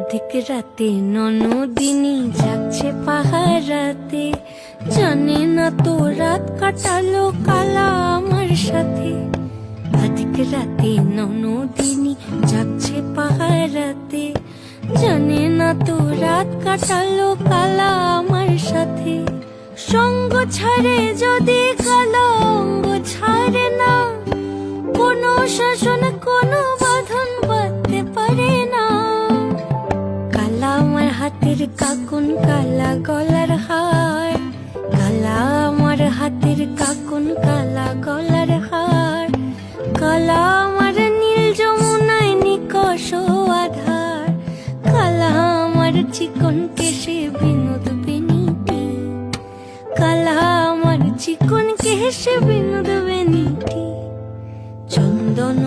অধিক রাতে ননদিনী যাচ্ছে পাহারাতে, জানে না তো রাত কাটালো কালা আমার সাথে। অধিক রাতে ননদিনী যাচ্ছে পাহারাতে, জানে না তো রাত কাটালো কালা আমার সাথে। সঙ্গ ছাড়ে যদি কালো অঙ্গ ছাড়ে না, কোনো শাসন কোনো বাঁধন বাঁধতে পারে না। কালা আমার হাতের কাকুন কালা গলার হার, কালা আমার হাতের কাকুন কালা গলার হার। কালা আমার নীল যমুনায় নিকষ আধার, কালা আমার চিকন কেশে বিনোদ বেনিটি, কালা আমার চিকন কেশে বিনোদ বেনিটি। চন্দন